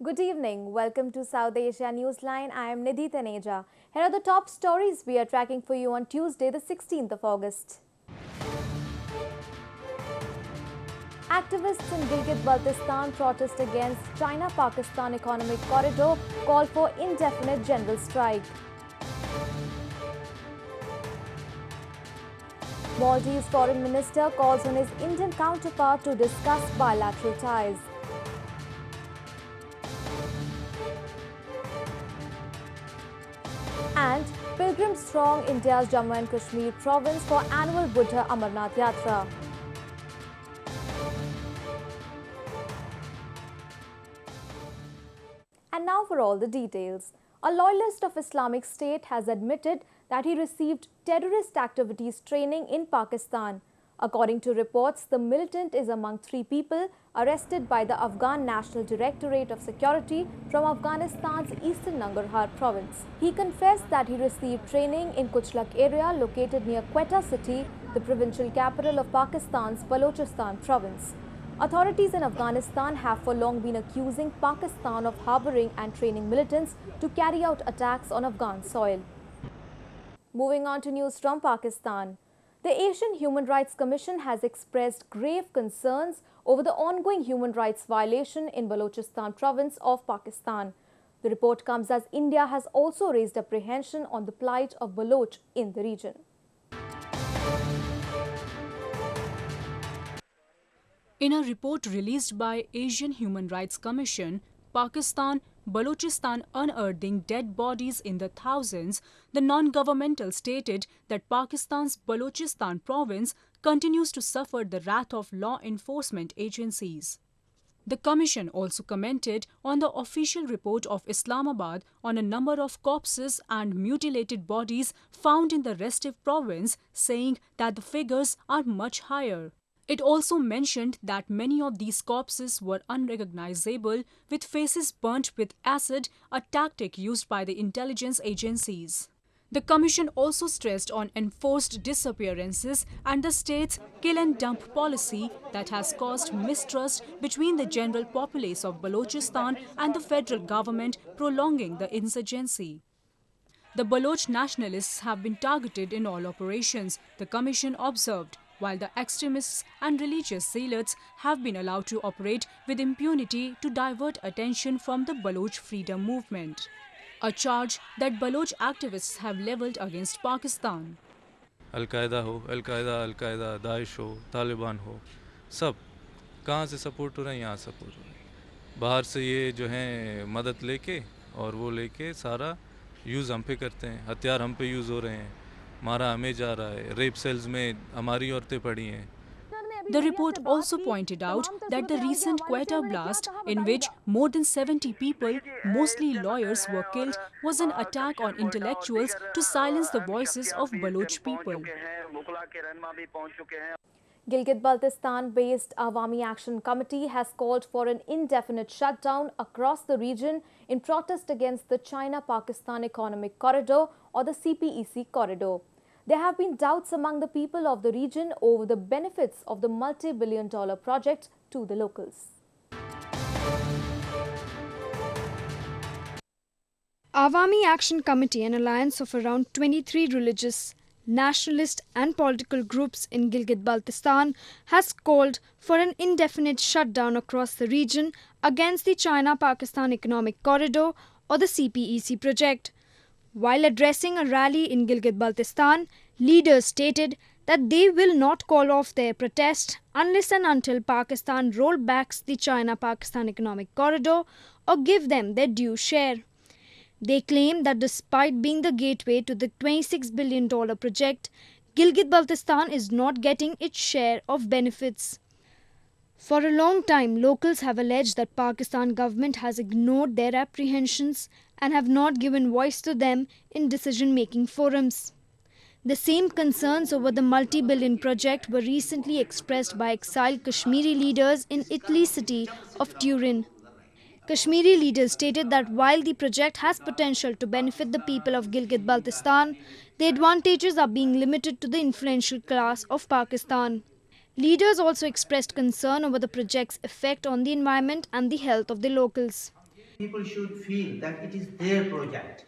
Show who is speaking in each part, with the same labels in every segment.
Speaker 1: Good evening. Welcome to South Asia Newsline. I am Nidhi Taneja. Here are the top stories we are tracking for you on Tuesday, the 16th of August. Activists in Gilgit Baltistan protest against China-Pakistan economic corridor, call for indefinite general strike. Maldives foreign minister calls on his Indian counterpart to discuss bilateral ties. And Pilgrims throng India's Jammu and Kashmir province for annual Budha Amarnath Yatra. And now for all the details. A loyalist of Islamic State has admitted that he received terrorist activities training in Pakistan. According to reports, the militant is among 3 people arrested by the Afghan National Directorate of Security from Afghanistan's eastern Nangarhar province. He confessed that he received training in Kuchlak area located near Quetta city, the provincial capital of Pakistan's Balochistan province. Authorities in Afghanistan have for long been accusing Pakistan of harboring and training militants to carry out attacks on Afghan soil. Moving on to news from Pakistan. The Asian Human Rights Commission has expressed grave concerns over the ongoing human rights violation in Balochistan province of Pakistan. The report comes as India has also raised apprehension on the plight of Baloch in the region.
Speaker 2: In a report released by Asian Human Rights Commission, Pakistan, Balochistan unearthing dead bodies in the thousands, the non-governmental stated that Pakistan's Balochistan province continues to suffer the wrath of law enforcement agencies. The Commission also commented on the official report of Islamabad on a number of corpses and mutilated bodies found in the restive province, saying that the figures are much higher. It also mentioned that many of these corpses were unrecognizable, with faces burnt with acid, a tactic used by the intelligence agencies. The Commission also stressed on enforced disappearances and the state's kill and dump policy that has caused mistrust between the general populace of Balochistan and the federal government, prolonging the insurgency. The Baloch nationalists have been targeted in all operations, the Commission observed, while the extremists and religious zealots have been allowed to operate with impunity to divert attention from the Baloch freedom movement. A charge that Baloch activists have levelled against Pakistan.
Speaker 3: Al-Qaeda हो, Al-Qaeda, Daesh हो, तालिबान हो, सब कहाँ से support हो रहे हैं, यहाँ सपोर्ट हो रहे हैं। बाहर से ये जो हैं मदद लेके और वो लेके सारा यूज़ हम पे करते हैं, हथियार हम पे यूज़ हो रहे हैं, मारा हमें जा रहा है, रेप सेल्स में हमारी औरतें पड़ी हैं।
Speaker 2: The report also pointed out that the recent Quetta blast, in which more than 70 people, mostly lawyers, were killed, was an attack on intellectuals to silence the voices of Baloch people.
Speaker 1: Gilgit Baltistan-based Awami Action Committee has called for an indefinite shutdown across the region in protest against the China-Pakistan Economic Corridor or the CPEC corridor. There have been doubts among the people of the region over the benefits of the multi-billion-dollar project to the locals.
Speaker 4: Awami Action Committee, an alliance of around 23 religious, nationalist and political groups in Gilgit-Baltistan, has called for an indefinite shutdown across the region against the China-Pakistan Economic Corridor or the CPEC project. While addressing a rally in Gilgit-Baltistan, leaders stated that they will not call off their protest unless and until Pakistan rollbacks the China-Pakistan Economic Corridor or give them their due share. They claim that despite being the gateway to the $26 billion project, Gilgit-Baltistan is not getting its share of benefits. For a long time, locals have alleged that Pakistan government has ignored their apprehensions and have not given voice to them in decision-making forums. The same concerns over the multi-billion project were recently expressed by exiled Kashmiri leaders in Italy's city of Turin. Kashmiri leaders stated that while the project has potential to benefit the people of Gilgit-Baltistan, the advantages are being limited to the influential class of Pakistan. Leaders also expressed concern over the project's effect on the environment and the health of the locals.
Speaker 5: People should feel that it is their project.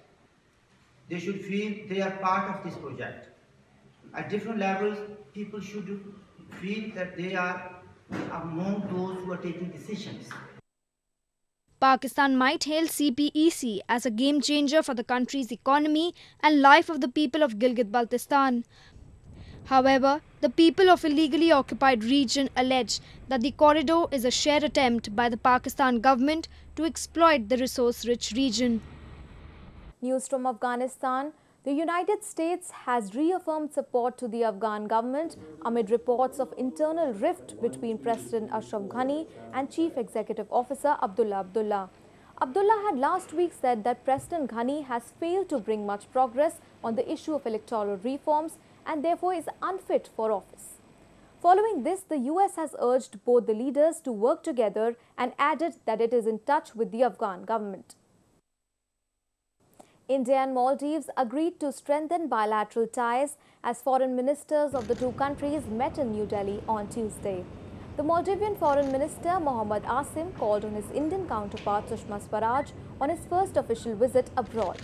Speaker 5: They should feel they are part of this project. At different levels, people should feel that they are among those who are taking decisions.
Speaker 4: Pakistan might hail CPEC as a game changer for the country's economy and life of the people of Gilgit Baltistan. However, the people of illegally occupied region allege that the corridor is a shared attempt by the Pakistan government to exploit the resource-rich region.
Speaker 1: News from Afghanistan. The United States has reaffirmed support to the Afghan government amid reports of internal rift between President Ashraf Ghani and Chief Executive Officer Abdullah Abdullah. Abdullah had last week said that President Ghani has failed to bring much progress on the issue of electoral reforms and therefore is unfit for office. Following this, the US has urged both the leaders to work together and added that it is in touch with the Afghan government. India and Maldives agreed to strengthen bilateral ties as foreign ministers of the two countries met in New Delhi on Tuesday. The Maldivian Foreign Minister Mohammad Asim called on his Indian counterpart Sushma Swaraj on his first official visit abroad.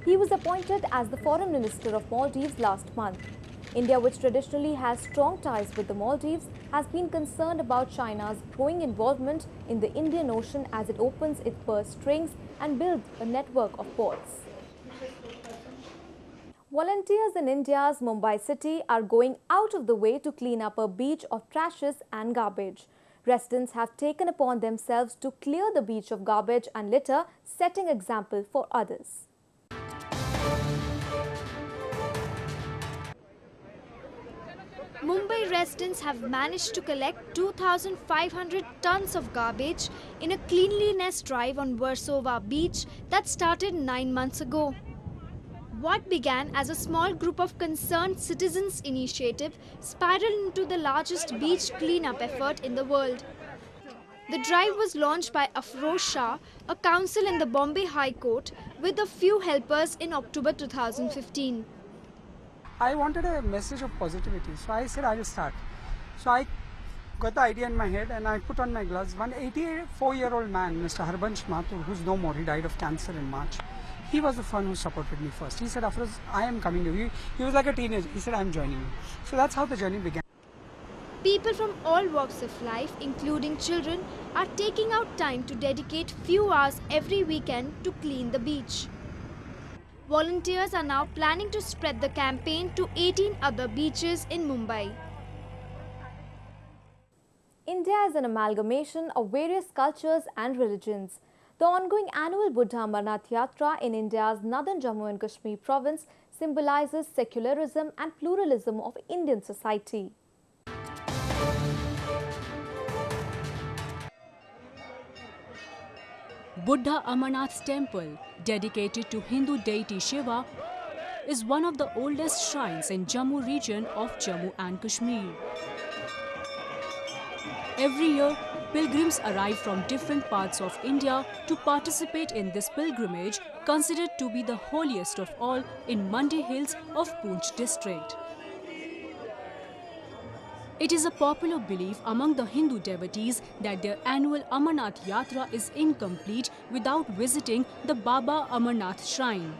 Speaker 1: He was appointed as the Foreign Minister of Maldives last month. India, which traditionally has strong ties with the Maldives, has been concerned about China's growing involvement in the Indian Ocean as it opens its purse strings and builds a network of ports. Volunteers in India's Mumbai city are going out of the way to clean up a beach of trashes and garbage. Residents have taken upon themselves to clear the beach of garbage and litter, setting example for others.
Speaker 4: Mumbai residents have managed to collect 2,500 tons of garbage in a cleanliness drive on Versova beach that started 9 months ago. What began as a small group of concerned citizens initiative spiraled into the largest beach cleanup effort in the world. The drive was launched by Afroz Shah, a counsel in the Bombay High Court, with a few helpers in October 2015.
Speaker 6: I wanted a message of positivity, so I said I will start. So I got the idea in my head and I put on my gloves. One 84-year-old man, Mr. Harbansh Mathur, who's no more, he died of cancer in March. He was the one who supported me first. He said, Afroz, I am coming to you. He was like a teenager. He said, I am joining you. So that's how the journey began.
Speaker 4: People from all walks of life, including children, are taking out time to dedicate few hours every weekend to clean the beach. Volunteers are now planning to spread the campaign to 18 other beaches in Mumbai.
Speaker 1: India is an amalgamation of various cultures and religions. The ongoing annual Budha Amarnath Yatra in India's northern Jammu and Kashmir province symbolizes secularism and pluralism of Indian society.
Speaker 2: Budha Amarnath's temple, dedicated to Hindu deity Shiva, is one of the oldest shrines in Jammu region of Jammu and Kashmir. Every year, pilgrims arrive from different parts of India to participate in this pilgrimage, considered to be the holiest of all in Mandi Hills of Poonch district. It is a popular belief among the Hindu devotees that their annual Amarnath Yatra is incomplete without visiting the Baba Amarnath shrine.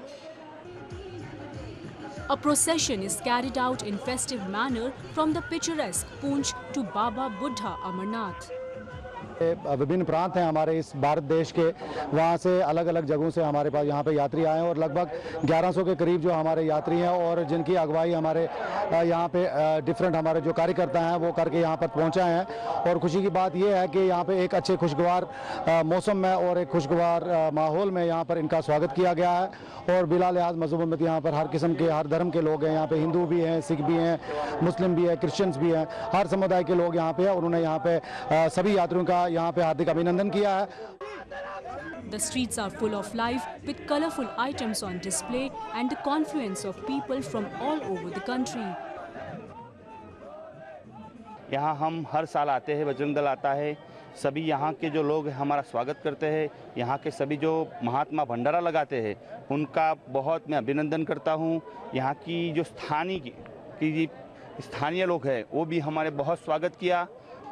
Speaker 2: A procession is carried out in festive manner from the picturesque Poonch to Baba Budha Amarnath.
Speaker 7: विभिन्न प्रांत हैं हमारे इस भारत देश के, वहाँ से अलग अलग जगहों से हमारे पास यहाँ पे यात्री आए हैं और लगभग 1100 के करीब जो हमारे यात्री हैं और जिनकी अगुवाई हमारे यहाँ पे डिफरेंट हमारे जो कार्यकर्ता हैं वो करके यहाँ पर पहुँचा हैं। और खुशी की बात ये है कि यहाँ पे एक अच्छे खुशगवार मौसम में और एक खुशगवार माहौल में यहाँ पर इनका स्वागत किया गया है। और बिला लिहाज मजहब में यहाँ पर हर किस्म के, हर धर्म के लोग हैं यहाँ पे, हिंदू भी हैं, सिख भी हैं, मुस्लिम भी हैं, क्रिश्चियंस भी हैं, हर समुदाय के लोग यहाँ पे हैं। उन्होंने यहाँ पे सभी यात्रियों का यहाँ पे हार्दिक अभिनंदन किया है।
Speaker 2: The streets are full of life with colorful items on display and the confluence of people from all over the country.
Speaker 8: यहाँ हम हर साल आते हैं, बजरंग दल आता है, सभी यहाँ के जो लोग हमारा स्वागत करते हैं। यहाँ के सभी जो महात्मा भंडारा लगाते हैं उनका बहुत मैं अभिनंदन करता हूँ। यहाँ की जो स्थानीय लोग हैं वो भी हमारे बहुत स्वागत किया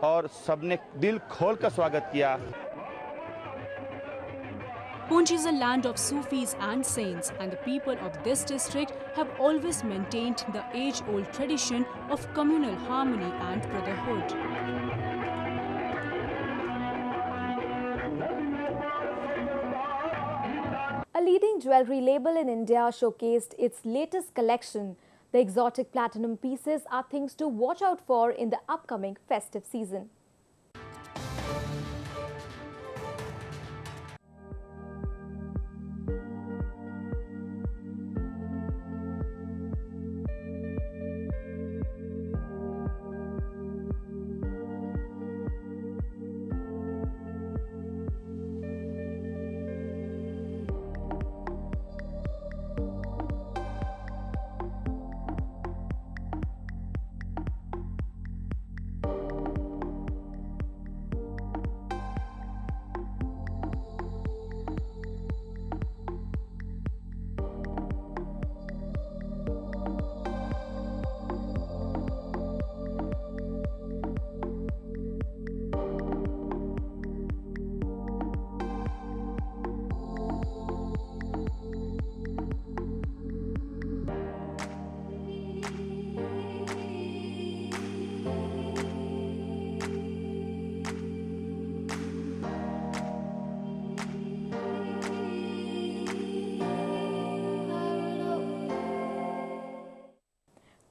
Speaker 8: और सबने दिल खोल कर स्वागत किया।
Speaker 2: Poonch is a land of Sufis and saints, and the people of this district have always maintained the age-old tradition of communal harmony and brotherhood.
Speaker 1: A leading jewellery label in India showcased its latest collection. The exotic platinum pieces are things to watch out for in the upcoming festive season.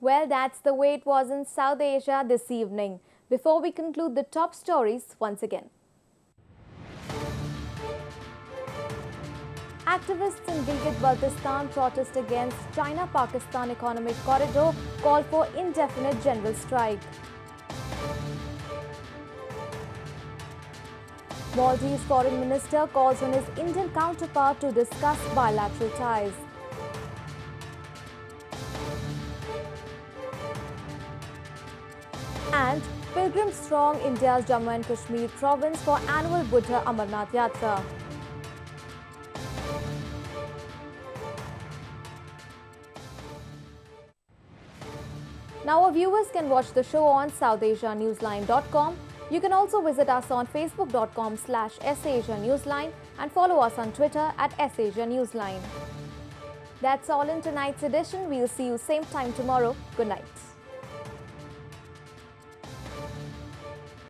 Speaker 1: Well, that's the way it was in South Asia this evening. Before we conclude the top stories once again. Activists in Gilgit Baltistan protest against China-Pakistan economic corridor, call for indefinite general strike. Maldives foreign minister calls on his Indian counterpart to discuss bilateral ties. And Pilgrims throng India's Jammu and Kashmir province for annual Budha Amarnath Yatra. Now our viewers can watch the show on SouthAsiaNewsline.com. You can also visit us on Facebook.com/SAsiaNewsline and follow us on Twitter @SAsiaNewsline. That's all in tonight's edition. We'll see you same time tomorrow. Good night.